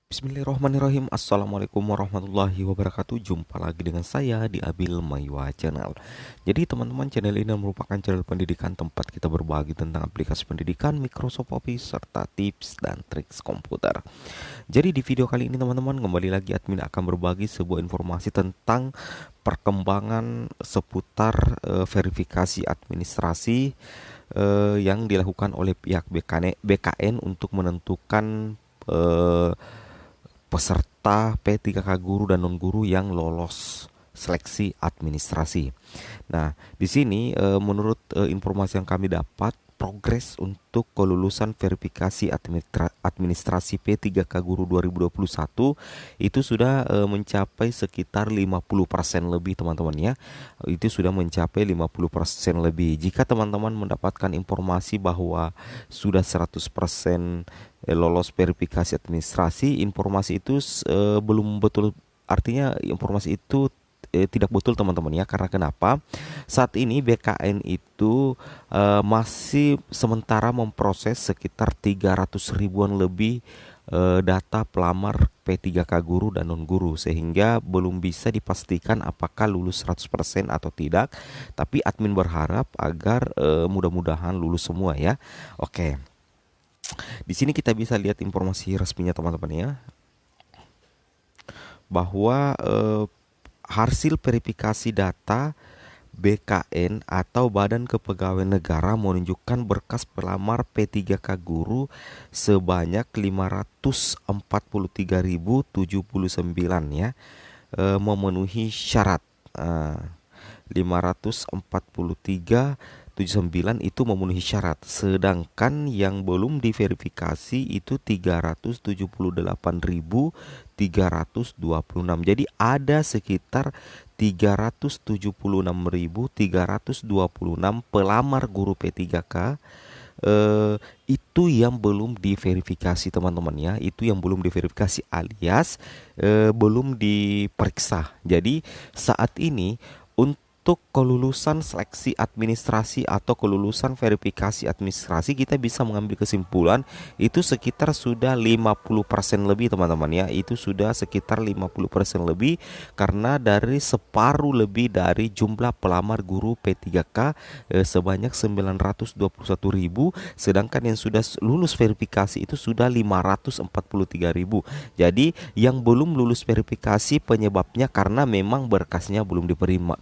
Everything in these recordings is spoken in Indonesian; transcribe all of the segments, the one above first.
Bismillahirrahmanirrahim. Assalamualaikum warahmatullahi wabarakatuh. Jumpa lagi dengan saya di Abil Maywa Channel. Jadi teman-teman, channel ini merupakan channel pendidikan tempat kita berbagi tentang aplikasi pendidikan, Microsoft Office, serta tips dan trik komputer. Jadi di video kali ini teman-teman, kembali lagi admin akan berbagi sebuah informasi tentang perkembangan seputar verifikasi administrasi yang dilakukan oleh pihak BKN untuk menentukan eh, peserta P3K guru dan non-guru yang lolos seleksi administrasi. Nah, di sini menurut informasi yang kami dapat, progres untuk kelulusan verifikasi administrasi P3K Guru 2021 itu sudah mencapai sekitar 50% lebih teman-teman ya. Itu sudah mencapai 50% lebih. Jika teman-teman mendapatkan informasi bahwa sudah 100% lolos verifikasi administrasi, informasi itu belum betul, artinya informasi itu tidak betul teman-teman ya. Karena kenapa? Saat ini BKN itu masih sementara memproses sekitar 300 ribuan lebih data pelamar P3K guru dan non guru, sehingga belum bisa dipastikan apakah lulus 100% atau tidak. Tapi admin berharap agar mudah-mudahan lulus semua ya. Oke. Di sini kita bisa lihat informasi resminya teman-teman ya, bahwa hasil verifikasi data BKN atau Badan Kepegawaian Negara menunjukkan berkas pelamar P3K guru sebanyak 543.079 ya, memenuhi syarat. 543.079 itu memenuhi syarat, sedangkan yang belum diverifikasi itu 378.326. Jadi ada sekitar 376.326 pelamar guru P3K itu yang belum diverifikasi teman-teman ya. Itu yang belum diverifikasi alias belum diperiksa. Jadi saat ini untuk kelulusan seleksi administrasi atau kelulusan verifikasi administrasi, kita bisa mengambil kesimpulan itu sekitar sudah 50% lebih teman-teman ya. Itu sudah sekitar 50% lebih, karena dari separuh lebih dari jumlah pelamar guru P3K sebanyak 921 ribu, sedangkan yang sudah lulus verifikasi itu sudah 543 ribu. Jadi yang belum lulus verifikasi penyebabnya karena memang berkasnya belum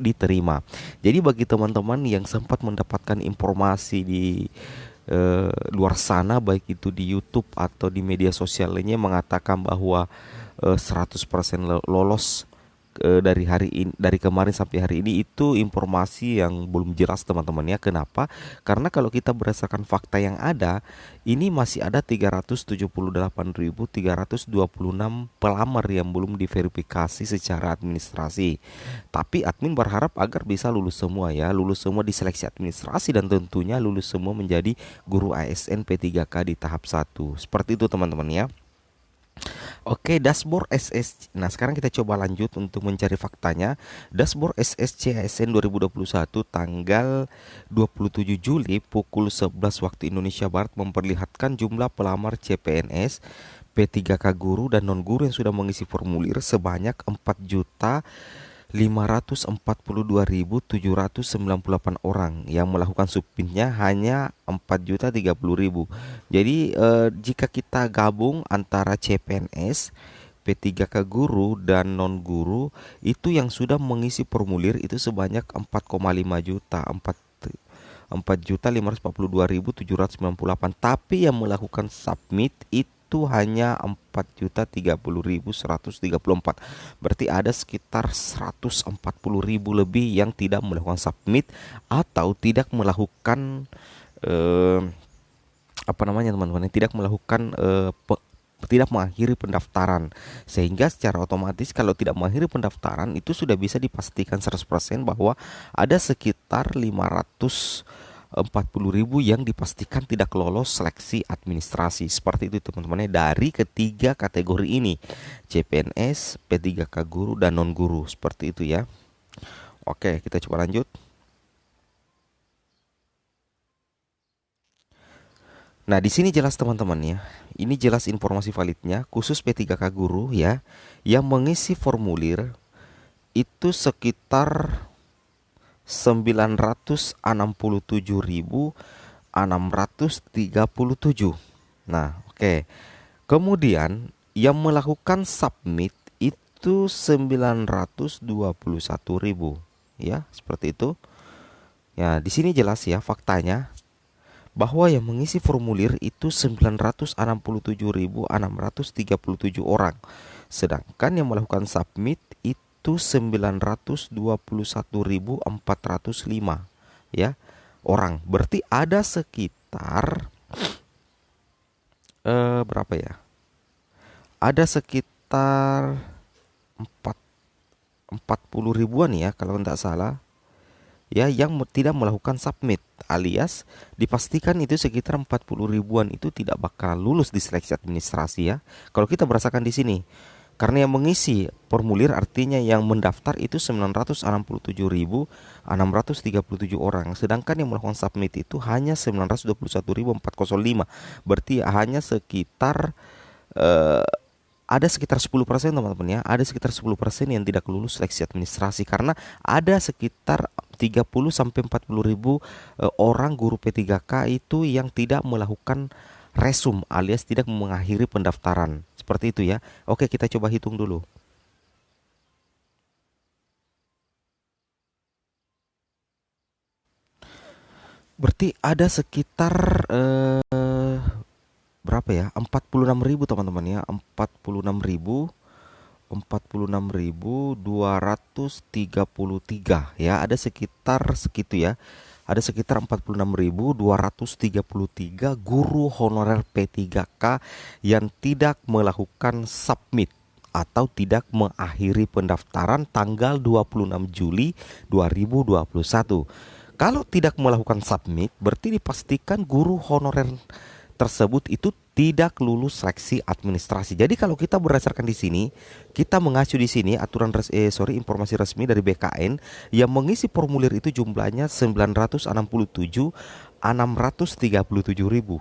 diterima. Jadi bagi teman-teman yang sempat mendapatkan informasi di luar sana, baik itu di YouTube atau di media sosial lainnya, mengatakan bahwa 100% lolos dari hari ini, dari kemarin sampai hari ini, itu informasi yang belum jelas teman-teman ya. Kenapa? Karena kalau kita berdasarkan fakta yang ada, ini masih ada 378.326 pelamar yang belum diverifikasi secara administrasi. Tapi admin berharap agar bisa lulus semua ya, lulus semua di seleksi administrasi, dan tentunya lulus semua menjadi guru ASN P3K di tahap 1. Seperti itu teman-teman ya. Oke, dashboard SSC. Nah, sekarang kita coba lanjut untuk mencari faktanya. Dashboard SSC ASN 2021 tanggal 27 Juli pukul 11 waktu Indonesia Barat memperlihatkan jumlah pelamar CPNS, P3K guru dan non guru yang sudah mengisi formulir sebanyak 4.542.798 orang. Yang melakukan submitnya hanya 4.030.000. Jadi jika kita gabung antara CPNS, P3K guru dan non guru, itu yang sudah mengisi formulir itu sebanyak 4,5 juta, 4.542.798. Tapi yang melakukan submit itu hanya 4.030.134. Berarti ada sekitar 140.000 lebih yang tidak melakukan submit atau tidak melakukan eh, apa namanya teman-teman, tidak melakukan tidak mengakhiri pendaftaran. Sehingga secara otomatis kalau tidak mengakhiri pendaftaran itu sudah bisa dipastikan 100% bahwa ada sekitar 540.000 yang dipastikan tidak lolos seleksi administrasi. Seperti itu teman-teman, dari ketiga kategori ini, CPNS, P3K guru dan non guru. Seperti itu ya. Oke, kita coba lanjut. Nah, di sini jelas teman-teman ya. Ini jelas informasi validnya khusus P3K guru ya yang mengisi formulir itu sekitar 967.637. Nah, oke. Kemudian yang melakukan submit itu 921.000 ya, seperti itu. Ya, di sini jelas ya faktanya bahwa yang mengisi formulir itu 967.637 orang. Sedangkan yang melakukan submit itu 921.405 ya orang. Berarti ada sekitar berapa ya? Ada sekitar 4 40 ribuan ya kalau tidak salah ya yang tidak melakukan submit, alias dipastikan itu sekitar 40 ribuan itu tidak bakal lulus di seleksi administrasi ya. Kalau kita berdasarkan di sini, karena yang mengisi formulir artinya yang mendaftar itu 967.637 orang, sedangkan yang melakukan submit itu hanya 921.405. Berarti hanya sekitar eh, ada sekitar 10% teman-teman ya, ada sekitar 10% yang tidak lulus seleksi administrasi karena ada sekitar 30 sampai 40 ribu orang guru P3K itu yang tidak melakukan resum alias tidak mengakhiri pendaftaran. Seperti itu ya. Oke, kita coba hitung dulu. Berarti ada sekitar berapa ya? 46 ribu teman-teman ya. 46.233 ya, ada sekitar segitu ya. Ada sekitar 46.233 guru honorer P3K yang tidak melakukan submit atau tidak mengakhiri pendaftaran tanggal 26 Juli 2021. Kalau tidak melakukan submit, berarti dipastikan guru honorer tersebut itu tidak lulus seleksi administrasi. Jadi kalau kita berdasarkan di sini, kita mengacu di sini aturan informasi resmi dari BKN yang mengisi formulir itu jumlahnya 967.637 ribu.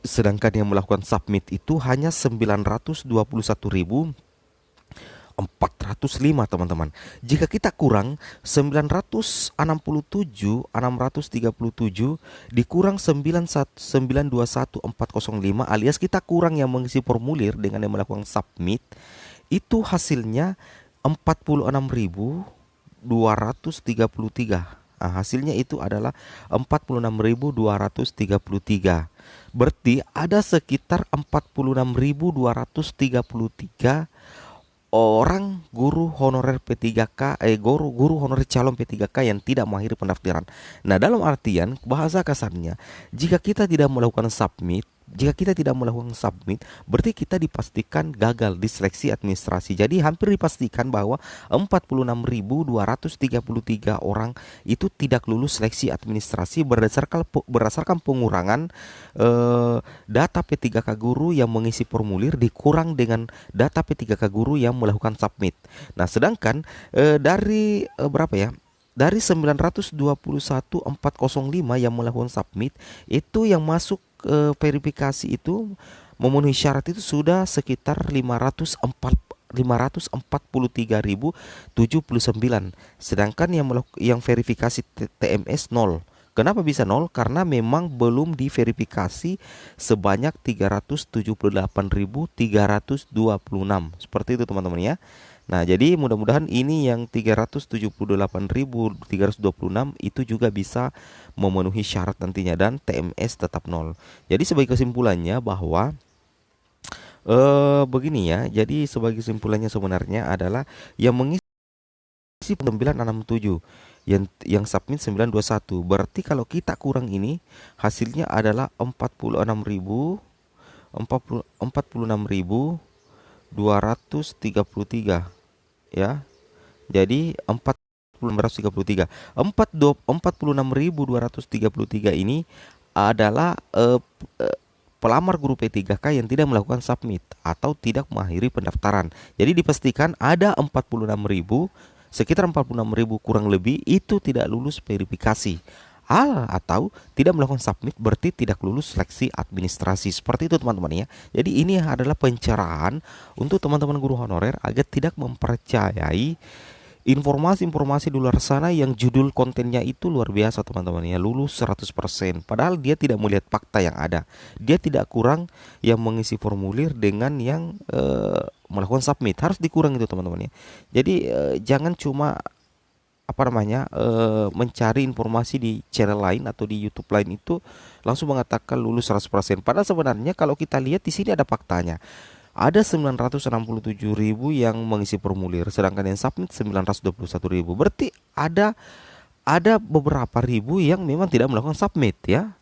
Sedangkan yang melakukan submit itu hanya 921.405 teman-teman. Jika kita kurang 967.637 dikurang 921.405 alias kita kurang yang mengisi formulir dengan yang melakukan submit, itu hasilnya 46.233. Nah, hasilnya itu adalah 46.233. Berarti ada sekitar 46.233 orang guru honorer P3K guru honorer calon P3K yang tidak mengakhiri pendaftaran. Nah, dalam artian bahasa kasarnya, jika kita tidak melakukan submit, berarti kita dipastikan gagal di seleksi administrasi. Jadi hampir dipastikan bahwa 46.233 orang itu tidak lulus seleksi administrasi berdasarkan pengurangan data P3K guru yang mengisi formulir dikurang dengan data P3K guru yang melakukan submit. Nah, sedangkan dari berapa ya? Dari 921.405 yang melakukan submit, itu yang masuk verifikasi itu memenuhi syarat itu sudah sekitar 543.079. Sedangkan yang verifikasi TMS 0. Kenapa bisa 0? Karena memang belum diverifikasi sebanyak 378.326. Seperti itu teman-teman ya. Nah, jadi mudah-mudahan ini yang 378.326 itu juga bisa memenuhi syarat nantinya dan TMS tetap 0. Jadi sebagai kesimpulannya bahwa begini ya. Jadi sebagai kesimpulannya sebenarnya adalah yang mengisi 967, yang submit 921. Berarti kalau kita kurang ini hasilnya adalah 46.233 ya. Jadi 46.233 ini adalah pelamar guru P3K yang tidak melakukan submit atau tidak mengakhiri pendaftaran. Jadi dipastikan ada 46.000, sekitar 46.000 kurang lebih itu tidak lulus verifikasi atau tidak melakukan submit berarti tidak lulus seleksi administrasi. Seperti itu teman-teman ya. Jadi ini adalah pencerahan untuk teman-teman guru honorer agar tidak mempercayai informasi-informasi di luar sana yang judul kontennya itu luar biasa teman-teman ya, lulus 100%. Padahal dia tidak melihat fakta yang ada. Dia tidak kurang yang mengisi formulir dengan yang melakukan submit. Harus dikurang itu teman-teman ya. Jadi jangan cuma mencari informasi di channel lain atau di YouTube lain itu langsung mengatakan lulus 100%. Padahal sebenarnya kalau kita lihat di sini ada faktanya. Ada 967.000 yang mengisi formulir, sedangkan yang submit 921.000. Berarti ada beberapa ribu yang memang tidak melakukan submit ya.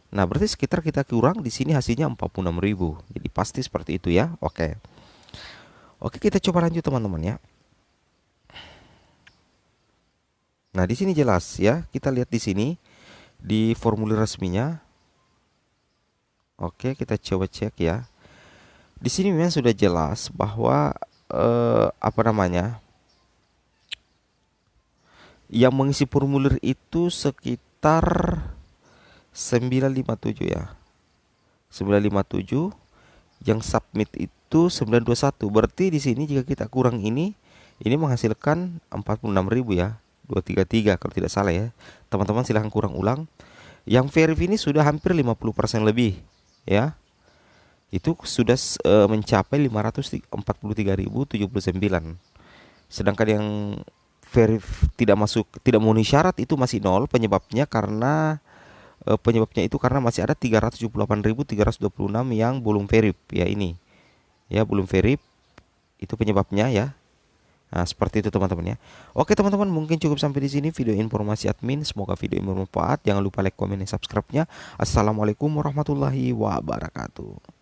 Nah, berarti sekitar kita kurang di sini hasilnya 46.000. Jadi pasti seperti itu ya. Oke. Oke, kita coba lanjut teman-teman ya. Nah, di sini jelas ya. Kita lihat di sini di formulir resminya. Oke, kita coba cek ya. Di sini memang sudah jelas bahwa yang mengisi formulir itu sekitar 957 ya. 957, yang submit itu 921. Berarti di sini jika kita kurang ini menghasilkan 46.000 ya. 233 kalau tidak salah ya. Teman-teman silahkan kurang ulang. Yang verif ini sudah hampir 50% lebih ya. Itu sudah mencapai 543.079. Sedangkan yang verif tidak memenuhi syarat itu masih nol. Penyebabnya itu karena masih ada 378.326 yang belum verif ya, ini ya, belum verif, itu penyebabnya ya. Nah, seperti itu teman-teman ya. Oke teman-teman, mungkin cukup sampai di sini video informasi admin. Semoga video ini bermanfaat. Jangan lupa like, komen, dan subscribe-nya. Assalamualaikum warahmatullahi wabarakatuh.